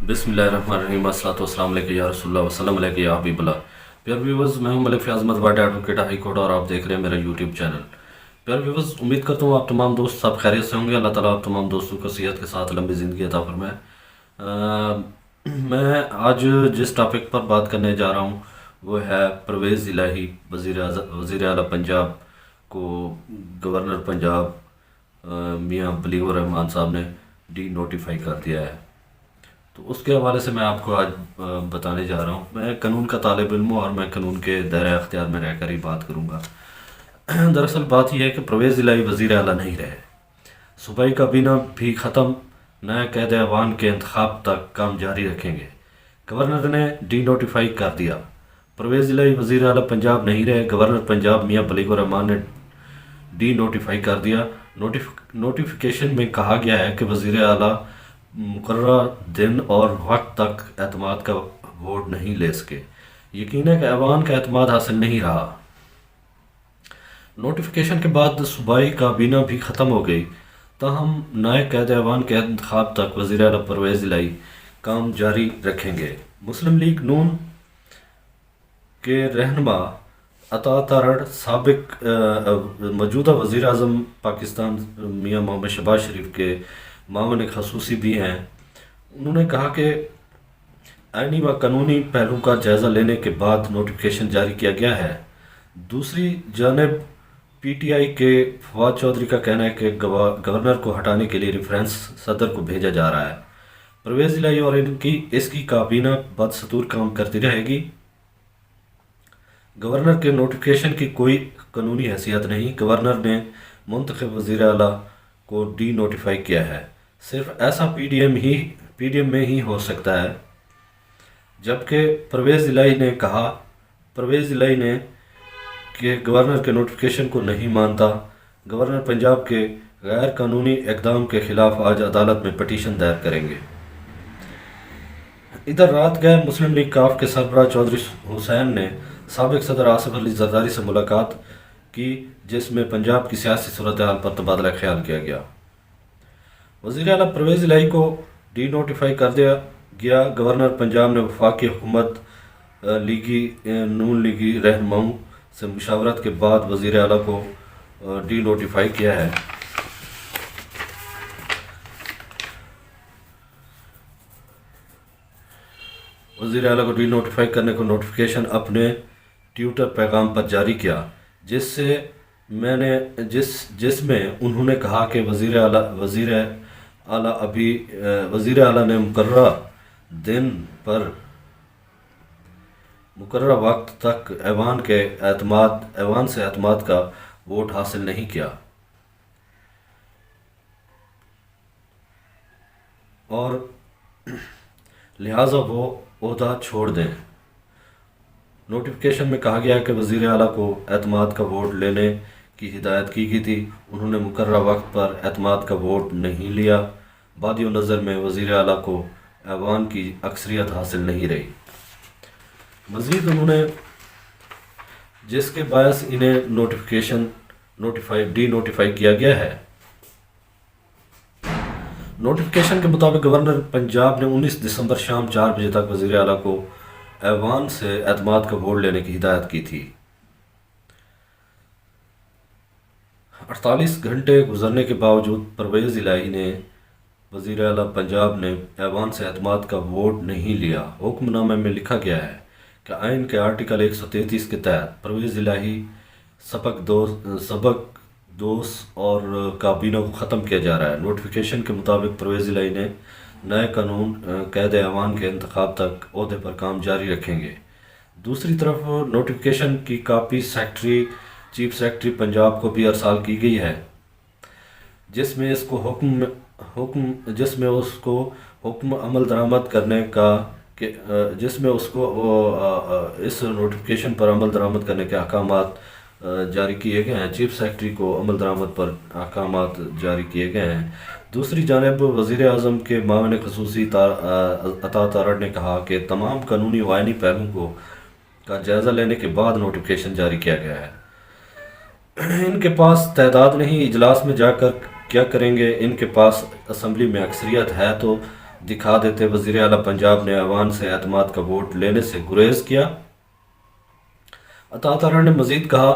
بسم اللہ الرحمن الرحیم، الصلاۃ والسلام علیکم یا رسول اللہ وسلم علیکم یا حبیب اللہ۔ پیار ویورز، میں ہوں ملک فیاض احمد واڈا، ایڈوکیٹ ہائی کورٹ، اور آپ دیکھ رہے ہیں میرا یوٹیوب چینل۔ پیار ویورز، امید کرتا ہوں آپ تمام دوست سب خیریت سے ہوں گے۔ اللہ تعالیٰ آپ تمام دوستوں کو صحت کے ساتھ لمبی زندگی عطا فرمائے۔ میں آج جس ٹاپک پر بات کرنے جا رہا ہوں وہ ہے پرویز الہی، وزیر اعلیٰ پنجاب کو گورنر پنجاب میاں بلیغ الرحمان صاحب نے ڈی نوٹیفائی کر دیا ہے۔ تو اس کے حوالے سے میں آپ کو آج بتانے جا رہا ہوں۔ میں قانون کا طالب علم ہوں اور میں قانون کے دائرہ اختیار میں رہ کر ہی بات کروں گا۔ دراصل بات یہ ہے کہ پرویز الہی وزیر اعلیٰ نہیں رہے، صوبائی کابینہ بھی ختم، نئے قید ایوان کے انتخاب تک کام جاری رکھیں گے۔ گورنر نے ڈی نوٹیفائی کر دیا، پرویز الہی وزیر اعلیٰ پنجاب نہیں رہے، گورنر پنجاب میاں بلیغ الرحمان نے ڈی نوٹیفائی کر دیا۔ نوٹیفیکیشن میں کہا گیا ہے کہ وزیر اعلیٰ مقررہ دن اور وقت تک اعتماد کا ووٹ نہیں لے سکے۔ یقین ہے کہ ایوان کا اعتماد حاصل نہیں رہا۔ نوٹیفیکیشن کے بعد صوبائی کابینہ بھی ختم ہو گئی، تاہم نئے قید ایوان کے انتخاب تک وزیر اعلیٰ پرویز الہی کام جاری رکھیں گے۔ مسلم لیگ نون کے رہنما عطا تارڑ، سابق موجودہ وزیر اعظم پاکستان میاں محمد شہباز شریف کے معاون خصوصی بھی ہیں، انہوں نے کہا کہ آئینی و قانونی پہلو کا جائزہ لینے کے بعد نوٹیفیکیشن جاری کیا گیا ہے۔ دوسری جانب پی ٹی آئی کے فواد چودھری کا کہنا ہے کہ گورنر کو ہٹانے کے لیے ریفرنس صدر کو بھیجا جا رہا ہے۔ پرویز الہی اور اس کی کابینہ بدستور کام کرتی رہے گی۔ گورنر کے نوٹیفیکیشن کی کوئی قانونی حیثیت نہیں، گورنر نے منتخب وزیر اعلیٰ کو ڈی نوٹیفائی کیا ہے، صرف ایسا پی ڈی ایم میں ہی ہو سکتا ہے۔ جبکہ پرویز الہی نے کہ گورنر کے نوٹیفیکیشن کو نہیں مانتا۔ گورنر پنجاب کے غیر قانونی اقدام کے خلاف آج عدالت میں پٹیشن دائر کریں گے۔ ادھر رات گئے مسلم لیگ کاف کے سربراہ چودھری حسین نے سابق صدر آصف علی زرداری سے ملاقات کی، جس میں پنجاب کی سیاسی صورتحال پر تبادلہ خیال کیا گیا۔ وزیر اعلیٰ پرویز الہی کو ڈی نوٹیفائی کر دیا گیا۔ گورنر پنجاب نے وفاقی حکومت نون لیگی رہنماؤں سے مشاورت کے بعد وزیر اعلیٰ کو ڈی نوٹیفائی کیا ہے۔ وزیر اعلیٰ کو ڈی نوٹیفائی کرنے کو نوٹیفیکیشن اپنے ٹویٹر پیغام پر جاری کیا، جس میں انہوں نے کہا کہ وزیر اعلیٰ نے مقررہ دن پر مقررہ وقت تک ایوان سے اعتماد کا ووٹ حاصل نہیں کیا اور لہٰذا وہ عہدہ چھوڑ دیں۔ نوٹیفیکیشن میں کہا گیا کہ وزیر اعلیٰ کو اعتماد کا ووٹ لینے کی ہدایت کی گئی تھی، انہوں نے مقررہ وقت پر اعتماد کا ووٹ نہیں لیا۔ بادی و نظر میں وزیر اعلیٰ کو ایوان کی اکثریت حاصل نہیں رہی۔ مزید انہوں نے جس کے باعث انہیں ڈی نوٹیفائی کیا گیا ہے۔ نوٹیفیکیشن کے مطابق گورنر پنجاب نے 19 دسمبر شام 4 بجے تک وزیر اعلیٰ کو ایوان سے اعتماد کا ووٹ لینے کی ہدایت کی تھی۔ 48 گھنٹے گزرنے کے باوجود پرویز الہی نے وزیر اعلیٰ پنجاب نے ایوان سے اعتماد کا ووٹ نہیں لیا۔ حکم نامے میں لکھا گیا ہے کہ آئین کے آرٹیکل 133 کے تحت پرویز الہی سبق دوش اور کابینہ کو ختم کیا جا رہا ہے۔ نوٹیفیکیشن کے مطابق پرویز الہی نے نئے قانون قید ایوان کے انتخاب تک عہدے پر کام جاری رکھیں گے۔ دوسری طرف نوٹیفیکیشن کی کاپی چیف سیکرٹری پنجاب کو بھی ارسال کی گئی ہے، جس میں اس کو حکم عمل درآمد کرنے کا اس نوٹیفیکیشن پر عمل درآمد کرنے کے احکامات جاری کیے گئے ہیں۔ چیف سیکرٹری کو عمل درآمد پر احکامات جاری کیے گئے ہیں۔ دوسری جانب وزیر اعظم کے معاون خصوصی عطا تارڑ نے کہا کہ تمام قانونی و آئینی پہلوؤں کا جائزہ لینے کے بعد نوٹیفیکیشن جاری کیا گیا ہے۔ ان کے پاس تعداد نہیں، اجلاس میں جا کر کیا کریں گے؟ ان کے پاس اسمبلی میں اکثریت ہے تو دکھا دیتے وزیر اعلیٰ پنجاب نے ایوان سے اعتماد کا ووٹ لینے سے گریز کیا۔ عطا تارا نے مزید کہا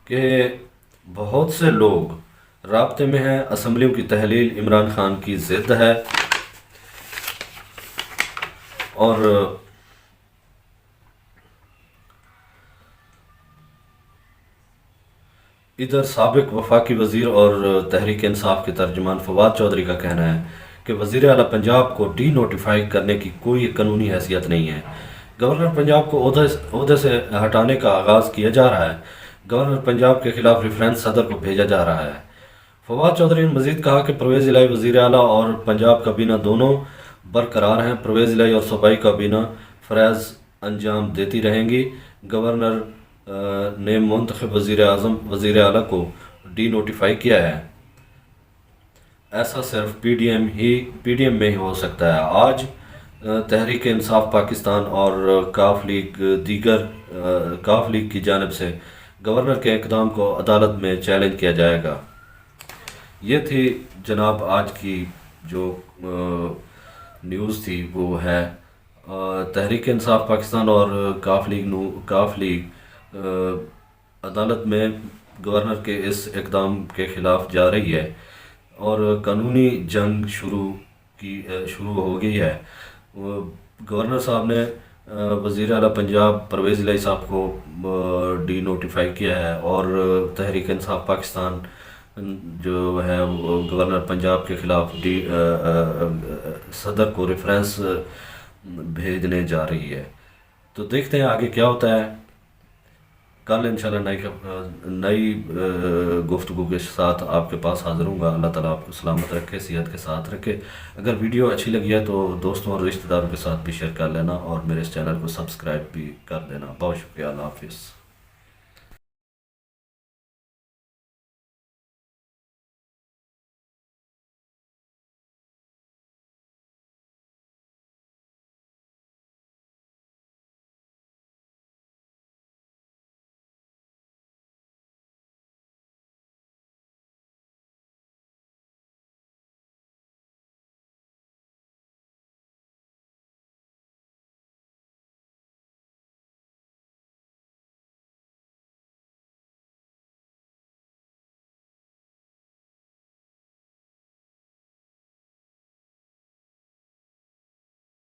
کہ بہت سے لوگ رابطے میں ہیں، اسمبلیوں کی تحلیل عمران خان کی ضد ہے، اور ادھر سابق وفاقی وزیر اور تحریک انصاف کے ترجمان فواد چودھری کا کہنا ہے کہ وزیر اعلیٰ پنجاب کو ڈی نوٹیفائی کرنے کی کوئی قانونی حیثیت نہیں ہے۔ گورنر پنجاب کو عہدے سے ہٹانے کا آغاز کیا جا رہا ہے۔ گورنر پنجاب کے خلاف ریفرنس صدر کو بھیجا جا رہا ہے۔ فواد چودھری نے مزید کہا کہ پرویز الہی وزیر اعلیٰ اور پنجاب کابینہ دونوں برقرار ہیں۔ پرویز الہی اور صوبائی کابینہ فرائض انجام دیتی رہیں گی۔ گورنر نے منتخب وزیر اعلیٰ کو ڈی نوٹیفائی کیا ہے۔ ایسا صرف پی ڈی ایم میں ہی ہو سکتا ہے۔ آج تحریک انصاف پاکستان اور کاف لیگ کی جانب سے گورنر کے اقدام کو عدالت میں چیلنج کیا جائے گا۔ یہ تھی جناب آج کی جو نیوز تھی، وہ ہے تحریک انصاف پاکستان اور کاف لیگ عدالت میں گورنر کے اس اقدام کے خلاف جا رہی ہے اور قانونی جنگ شروع ہو گئی ہے۔ گورنر صاحب نے وزیر اعلیٰ پنجاب پرویز الہی صاحب کو ڈی نوٹیفائی کیا ہے، اور تحریک انصاف پاکستان جو ہے وہ گورنر پنجاب کے خلاف صدر کو ریفرنس بھیجنے جا رہی ہے۔ تو دیکھتے ہیں آگے کیا ہوتا ہے۔ کل انشاءاللہ نئی گفتگو کے ساتھ آپ کے پاس حاضر ہوں گا۔ اللہ تعالیٰ آپ کو سلامت رکھے، صحت کے ساتھ رکھے۔ اگر ویڈیو اچھی لگی ہے تو دوستوں اور رشتہ داروں کے ساتھ بھی شیئر کر لینا، اور میرے اس چینل کو سبسکرائب بھی کر دینا۔ بہت شکریہ، اللہ حافظ۔